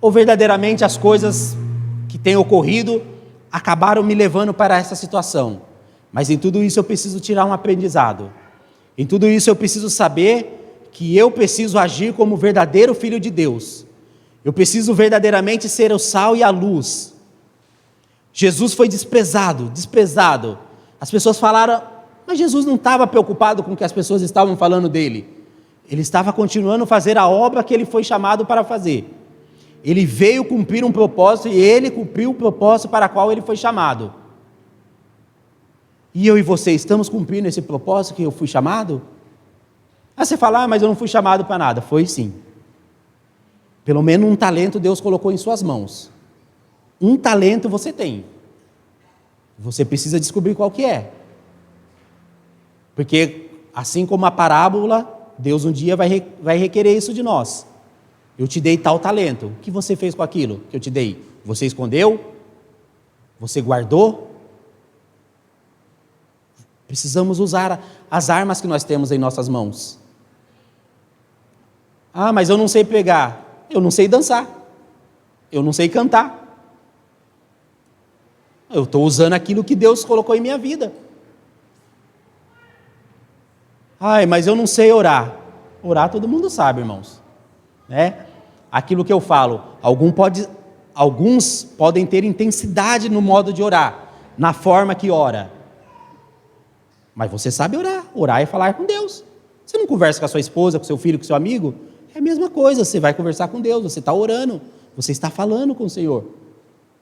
ou verdadeiramente as coisas que têm ocorrido acabaram me levando para essa situação. Mas em tudo isso eu preciso tirar um aprendizado. Em tudo isso eu preciso saber que eu preciso agir como verdadeiro filho de Deus. Eu preciso verdadeiramente ser o sal e a luz. Jesus foi desprezado. As pessoas falaram, mas Jesus não estava preocupado com o que as pessoas estavam falando dele. Ele estava continuando a fazer a obra que ele foi chamado para fazer. Ele veio cumprir um propósito e ele cumpriu o propósito para o qual ele foi chamado. E eu e você estamos cumprindo esse propósito que eu fui chamado? Você fala, mas eu não fui chamado para nada. Foi sim. Pelo menos um talento Deus colocou em suas mãos. Um talento você tem. Você precisa descobrir qual que é. Porque assim como a parábola, Deus um dia vai requerer isso de nós. Eu te dei tal talento. O que você fez com aquilo que eu te dei? Você escondeu? Você guardou? Precisamos usar as armas que nós temos em nossas mãos. Mas eu não sei pregar. Eu não sei dançar. Eu não sei cantar. Eu estou usando aquilo que Deus colocou em minha vida. Mas eu não sei orar. Orar todo mundo sabe, irmãos. Né? Aquilo que eu falo, alguns podem ter intensidade no modo de orar, na forma que ora. Mas você sabe orar. Orar é falar com Deus. Você não conversa com a sua esposa, com seu filho, com seu amigo? É a mesma coisa, você vai conversar com Deus, você está orando, você está falando com o Senhor.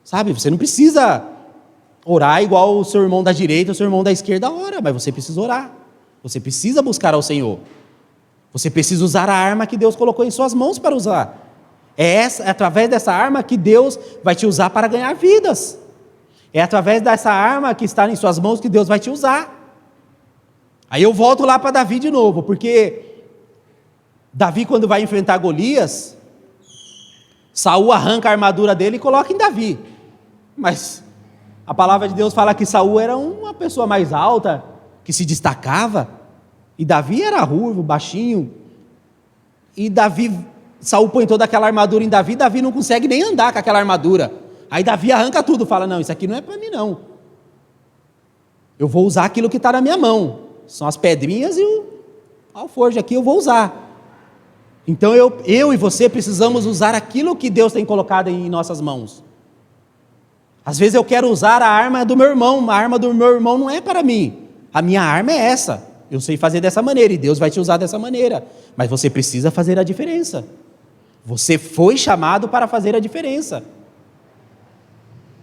Sabe, você não precisa orar igual o seu irmão da direita ou o seu irmão da esquerda ora, mas você precisa orar. Você precisa buscar ao Senhor. Você precisa usar a arma que Deus colocou em suas mãos para usar. É através dessa arma que Deus vai te usar para ganhar vidas. É através dessa arma que está em suas mãos que Deus vai te usar. Aí eu volto lá para Davi de novo, porque Davi, quando vai enfrentar Golias, Saul arranca a armadura dele e coloca em Davi. Mas a palavra de Deus fala que Saul era uma pessoa mais alta, que se destacava, e Davi era ruivo, baixinho, e Saul põe toda aquela armadura em Davi, Davi não consegue nem andar com aquela armadura. Aí Davi arranca tudo, fala, não, isso aqui não é para mim não. eu vou usar aquilo que está na minha mão. São as pedrinhas e o alforje aqui eu vou usar. Então eu e você precisamos usar aquilo que Deus tem colocado em nossas mãos. Às vezes eu quero usar a arma do meu irmão, a arma do meu irmão não é para mim. A minha arma é essa. Eu sei fazer dessa maneira e Deus vai te usar dessa maneira. Mas você precisa fazer a diferença. Você foi chamado para fazer a diferença.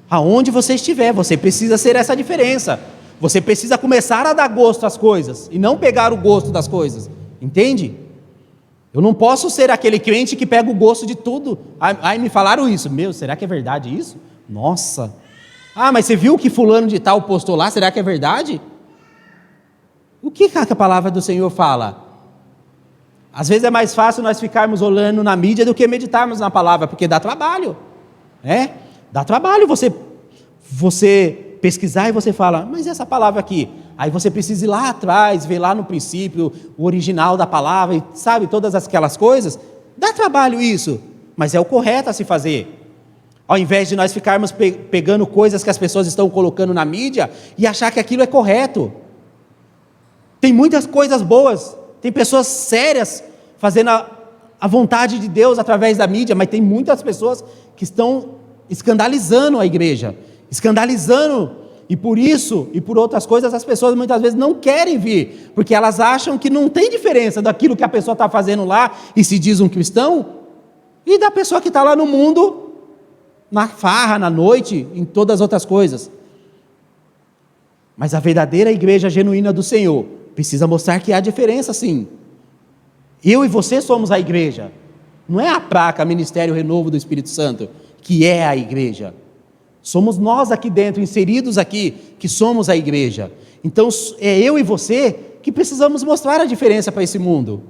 Aonde você estiver, você precisa ser essa diferença. Você precisa começar a dar gosto às coisas e não pegar o gosto das coisas. Entende? Eu não posso ser aquele crente que pega o gosto de tudo. Ai, me falaram isso. Meu, será que é verdade isso? Nossa. Ah, mas você viu o que fulano de tal postou lá? Será que é verdade? O que a palavra do Senhor fala? Às vezes é mais fácil nós ficarmos olhando na mídia do que meditarmos na palavra, porque dá trabalho. Dá trabalho você pesquisar e você fala, mas essa palavra aqui? Aí você precisa ir lá atrás, ver lá no princípio, o original da palavra, e sabe, todas aquelas coisas. Dá trabalho isso, mas é o correto a se fazer. Ao invés de nós ficarmos pegando coisas que as pessoas estão colocando na mídia e achar que aquilo é correto. Tem muitas coisas boas, tem pessoas sérias fazendo a vontade de Deus através da mídia, mas tem muitas pessoas que estão escandalizando a igreja, escandalizando, e por isso, e por outras coisas, as pessoas muitas vezes não querem vir, porque elas acham que não tem diferença daquilo que a pessoa está fazendo lá, e se diz um cristão, e da pessoa que está lá no mundo, na farra, na noite, em todas as outras coisas. Mas a verdadeira igreja genuína do Senhor precisa mostrar que há diferença, sim. Eu e você somos a igreja. Não é a placa Ministério Renovo do Espírito Santo que é a igreja. Somos nós aqui dentro, inseridos aqui, que somos a igreja. Então é eu e você que precisamos mostrar a diferença para esse mundo.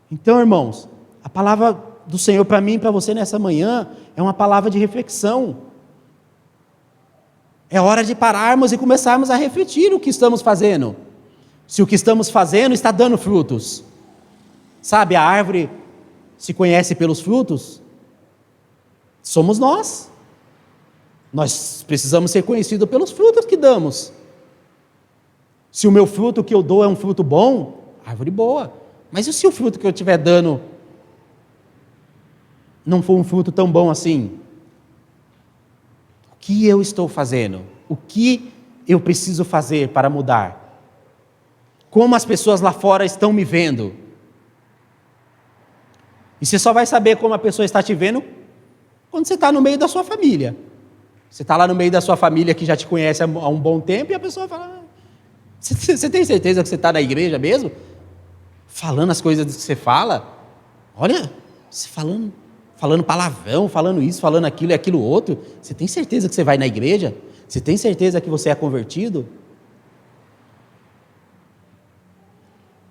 Então, irmãos, a palavra do Senhor para mim e para você nessa manhã é uma palavra de reflexão. É hora de pararmos e começarmos a refletir o que estamos fazendo. Se o que estamos fazendo está dando frutos. Sabe, a árvore se conhece pelos frutos? Somos nós. Nós precisamos ser conhecidos pelos frutos que damos. Se o meu fruto que eu dou é um fruto bom, árvore boa. Mas e se o fruto que eu estiver dando não for um fruto tão bom assim? O que eu estou fazendo? O que eu preciso fazer para mudar? Como as pessoas lá fora estão me vendo? E você só vai saber como a pessoa está te vendo quando você está no meio da sua família. Você está lá no meio da sua família que já te conhece há um bom tempo e a pessoa fala, você tem certeza que você está na igreja mesmo? Falando as coisas que você fala? Olha, você falando palavrão, falando isso, falando aquilo e aquilo outro. Você tem certeza que você vai na igreja? Você tem certeza que você é convertido?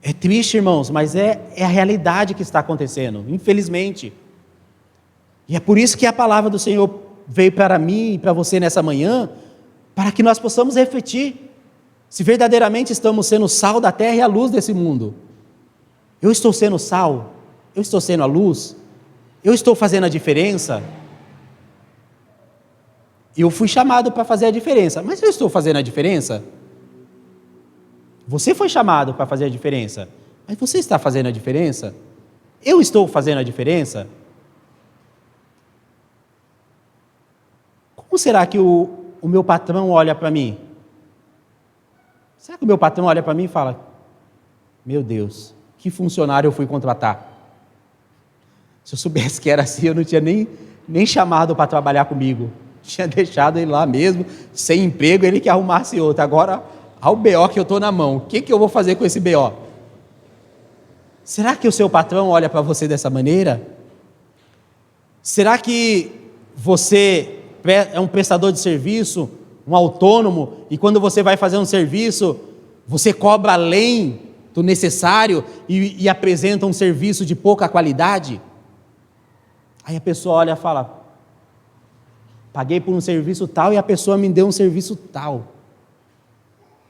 É triste, irmãos, mas é a realidade que está acontecendo, infelizmente. E é por isso que a palavra do Senhor veio para mim e para você nessa manhã, para que nós possamos refletir se verdadeiramente estamos sendo o sal da terra e a luz desse mundo. Eu estou sendo sal? Eu estou sendo a luz? Eu estou fazendo a diferença? Eu fui chamado para fazer a diferença, mas eu estou fazendo a diferença? Você foi chamado para fazer a diferença, mas você está fazendo a diferença? Eu estou fazendo a diferença? Como será que o meu patrão olha para mim? Será que o meu patrão olha para mim e fala, meu Deus, que funcionário eu fui contratar? Se eu soubesse que era assim, eu não tinha nem chamado para trabalhar comigo. Tinha deixado ele lá mesmo, sem emprego, ele que arrumasse outro. Agora, ao BO que eu estou na mão, o que eu vou fazer com esse BO? Será que o seu patrão olha para você dessa maneira? Será que você é um prestador de serviço, um autônomo, e quando você vai fazer um serviço, você cobra além do necessário e apresenta um serviço de pouca qualidade? Aí a pessoa olha e fala, paguei por um serviço tal e a pessoa me deu um serviço tal.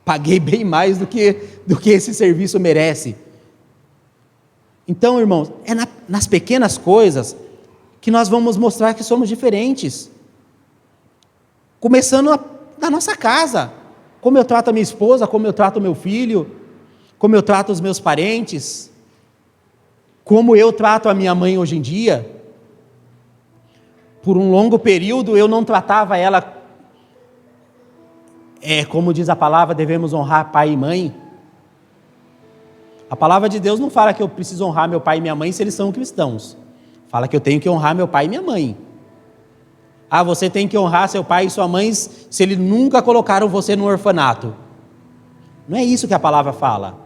Paguei bem mais do que esse serviço merece. Então, irmãos, é nas pequenas coisas que nós vamos mostrar que somos diferentes. Começando da nossa casa. Como eu trato a minha esposa, como eu trato o meu filho, como eu trato os meus parentes, como eu trato a minha mãe hoje em dia. Por um longo período eu não tratava ela, como diz a palavra, devemos honrar pai e mãe. A palavra de Deus não fala que eu preciso honrar meu pai e minha mãe se eles são cristãos. Fala que eu tenho que honrar meu pai e minha mãe. Você tem que honrar seu pai e sua mãe se eles nunca colocaram você no orfanato. Não é isso que a palavra fala.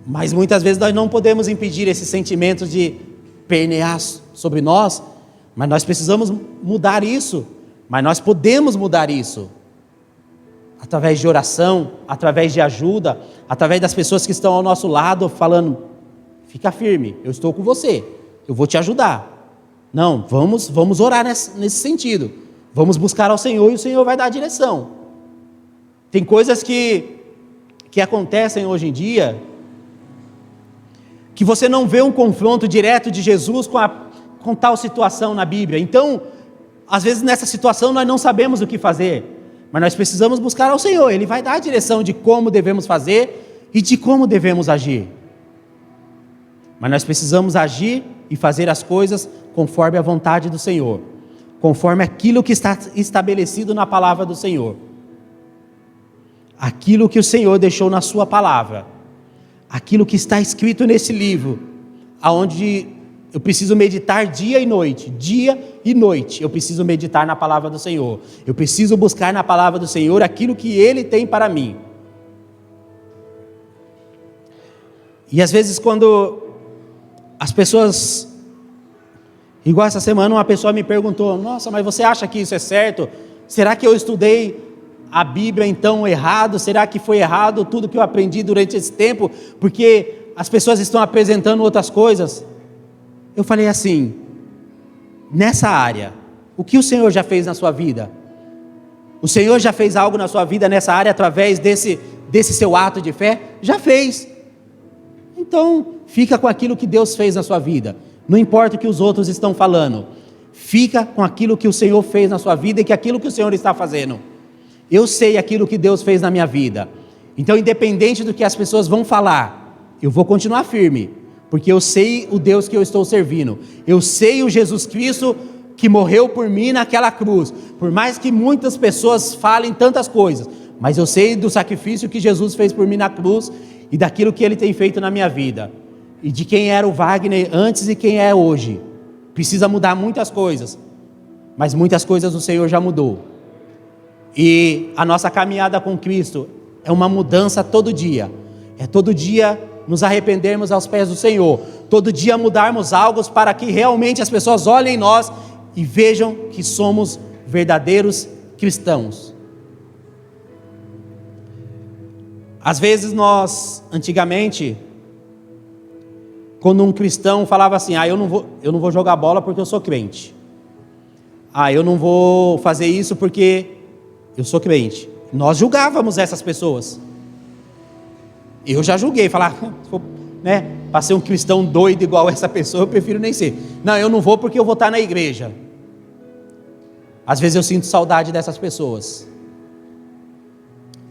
Mas muitas vezes nós não podemos impedir esses sentimentos de permear sobre nós, mas nós precisamos mudar isso. Mas nós podemos mudar isso através de oração, através de ajuda, através das pessoas que estão ao nosso lado falando: fica firme, eu estou com você, eu vou te ajudar. Não, vamos orar nesse sentido. Vamos buscar ao Senhor e o Senhor vai dar a direção. Tem coisas que acontecem hoje em dia que você não vê um confronto direto de Jesus com tal situação na Bíblia. Então, às vezes nessa situação nós não sabemos o que fazer, mas nós precisamos buscar ao Senhor. Ele vai dar a direção de como devemos fazer e de como devemos agir. Mas nós precisamos agir e fazer as coisas conforme a vontade do Senhor, conforme aquilo que está estabelecido na palavra do Senhor, aquilo que o Senhor deixou na sua palavra, aquilo que está escrito nesse livro, aonde eu preciso meditar dia e noite, eu preciso meditar na palavra do Senhor, eu preciso buscar na palavra do Senhor aquilo que Ele tem para mim. E às vezes quando as pessoas, igual essa semana uma pessoa me perguntou: nossa, mas você acha que isso é certo? Será que eu estudei a Bíblia então errado? Será que foi errado tudo que eu aprendi durante esse tempo? Porque as pessoas estão apresentando outras coisas. Eu falei assim: nessa área, o que o Senhor já fez na sua vida? O Senhor já fez algo na sua vida nessa área através desse seu ato de fé? Já fez. Então, fica com aquilo que Deus fez na sua vida. Não importa o que os outros estão falando. Fica com aquilo que o Senhor fez na sua vida e que aquilo que o Senhor está fazendo. Eu sei aquilo que Deus fez na minha vida. Então, independente do que as pessoas vão falar, eu vou continuar firme, porque eu sei o Deus que eu estou servindo. Eu sei o Jesus Cristo que morreu por mim naquela cruz. Por mais que muitas pessoas falem tantas coisas, mas eu sei do sacrifício que Jesus fez por mim na cruz e daquilo que Ele tem feito na minha vida. E de quem era o Wagner antes e quem é hoje. Precisa mudar muitas coisas, mas muitas coisas o Senhor já mudou. E a nossa caminhada com Cristo é uma mudança todo dia. É todo dia nos arrependermos aos pés do Senhor. Todo dia mudarmos algo para que realmente as pessoas olhem em nós e vejam que somos verdadeiros cristãos. Às vezes nós, antigamente, quando um cristão falava assim: eu não vou jogar bola porque eu sou crente. Eu não vou fazer isso porque eu sou crente. Nós julgávamos essas pessoas. Eu já julguei, falar, para ser um cristão doido igual essa pessoa, eu prefiro nem ser. Não, eu não vou porque eu vou estar na igreja. Às vezes eu sinto saudade dessas pessoas.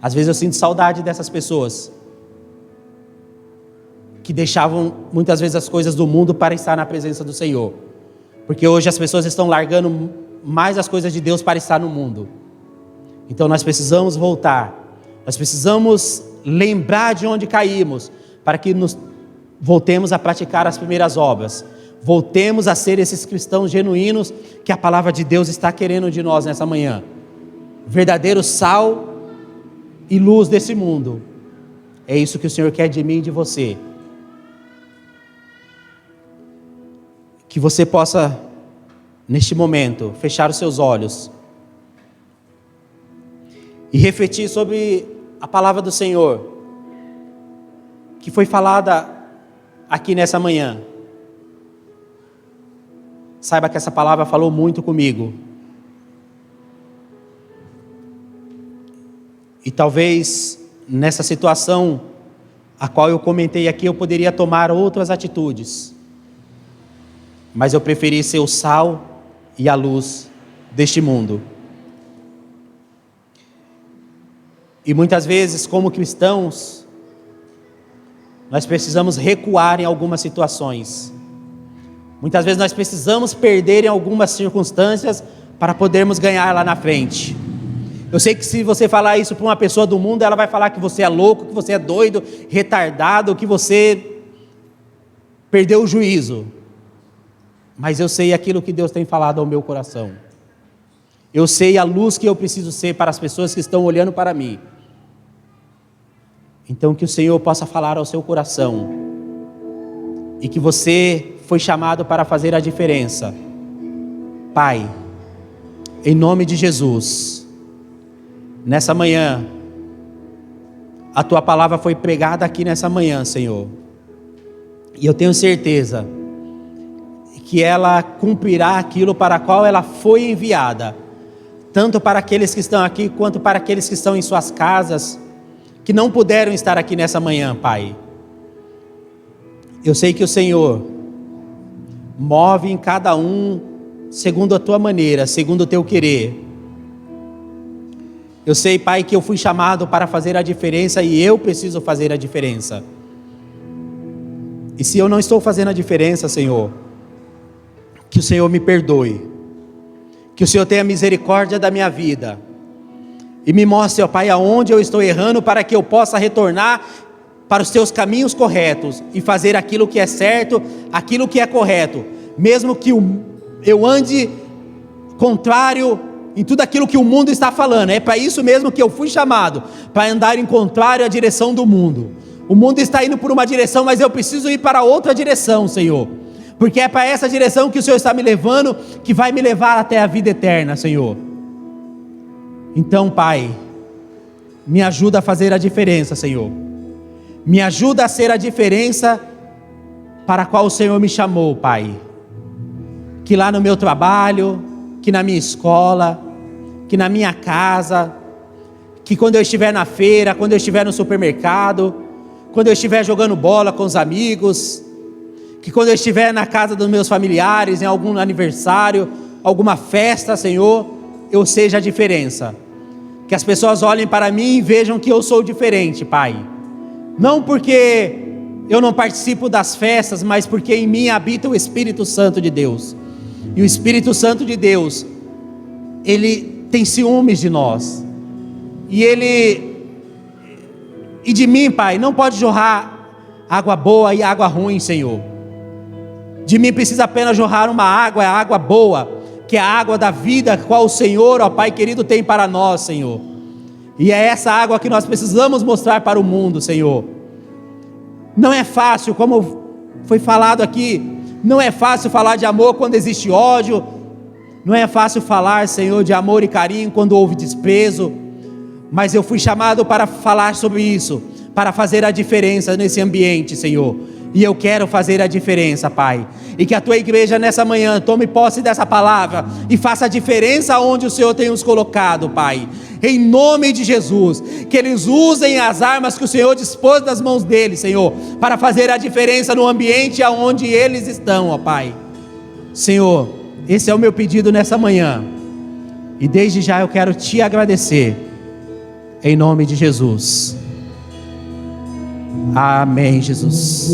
Às vezes eu sinto saudade dessas pessoas que deixavam muitas vezes as coisas do mundo para estar na presença do Senhor. Porque hoje as pessoas estão largando mais as coisas de Deus para estar no mundo. Então nós precisamos voltar. Nós precisamos lembrar de onde caímos, para que nos voltemos a praticar as primeiras obras. Voltemos a ser esses cristãos genuínos que a palavra de Deus está querendo de nós nessa manhã. Verdadeiro sal e luz desse mundo. É isso que o Senhor quer de mim e de você. Que você possa, neste momento, fechar os seus olhos e refletir sobre a palavra do Senhor, que foi falada aqui nessa manhã. Saiba que essa palavra falou muito comigo. E talvez nessa situação a qual eu comentei aqui, eu poderia tomar outras atitudes. Mas eu preferi ser o sal e a luz deste mundo. E muitas vezes, como cristãos, nós precisamos recuar em algumas situações. Muitas vezes nós precisamos perder em algumas circunstâncias para podermos ganhar lá na frente. Eu sei que se você falar isso para uma pessoa do mundo, ela vai falar que você é louco, que você é doido, retardado, que você perdeu o juízo. Mas eu sei aquilo que Deus tem falado ao meu coração. Eu sei a luz que eu preciso ser para as pessoas que estão olhando para mim. Então que o Senhor possa falar ao seu coração. E que você foi chamado para fazer a diferença. Pai, em nome de Jesus, nessa manhã, a Tua palavra foi pregada aqui nessa manhã, Senhor. E eu tenho certeza que ela cumprirá aquilo para a qual ela foi enviada. Tanto para aqueles que estão aqui, quanto para aqueles que estão em suas casas, que não puderam estar aqui nessa manhã, Pai. Eu sei que o Senhor move em cada um segundo a Tua maneira, segundo o Teu querer. Eu sei, Pai, que eu fui chamado para fazer a diferença e eu preciso fazer a diferença. E se eu não estou fazendo a diferença, Senhor, que o Senhor me perdoe. Que o Senhor tenha misericórdia da minha vida. E me mostre, ó Pai, aonde eu estou errando para que eu possa retornar para os Teus caminhos corretos e fazer aquilo que é certo, aquilo que é correto. Mesmo que eu ande contrário em tudo aquilo que o mundo está falando. É para isso mesmo que eu fui chamado, para andar em contrário à direção do mundo. O mundo está indo por uma direção, mas eu preciso ir para outra direção, Senhor. Porque é para essa direção que o Senhor está me levando, que vai me levar até a vida eterna, Senhor. Então, Pai, me ajuda a fazer a diferença, Senhor. Me ajuda a ser a diferença para a qual o Senhor me chamou, Pai. Que lá no meu trabalho, que na minha escola, que na minha casa, que quando eu estiver na feira, quando eu estiver no supermercado, quando eu estiver jogando bola com os amigos, que quando eu estiver na casa dos meus familiares, em algum aniversário, alguma festa, Senhor, eu seja a diferença. Que as pessoas olhem para mim e vejam que eu sou diferente, Pai. Não porque eu não participo das festas, mas porque em mim habita o Espírito Santo de Deus. E o Espírito Santo de Deus, Ele tem ciúmes de nós. E de mim, Pai, não pode jorrar água boa e água ruim, Senhor. De mim precisa apenas jorrar uma água, a água boa, que é a água da vida, qual o Senhor, ó Pai querido, tem para nós, Senhor. E é essa água que nós precisamos mostrar para o mundo, Senhor. Não é fácil, como foi falado aqui, não é fácil falar de amor quando existe ódio, não é fácil falar, Senhor, de amor e carinho quando houve desprezo, mas eu fui chamado para falar sobre isso, para fazer a diferença nesse ambiente, Senhor. E eu quero fazer a diferença, Pai. E que a Tua igreja nessa manhã tome posse dessa palavra e faça a diferença onde o Senhor tem os colocado, Pai. Em nome de Jesus, que eles usem as armas que o Senhor dispôs das mãos deles, Senhor, para fazer a diferença no ambiente aonde eles estão, ó Pai. Senhor, esse é o meu pedido nessa manhã. E desde já eu quero Te agradecer. Em nome de Jesus. Amém, Jesus.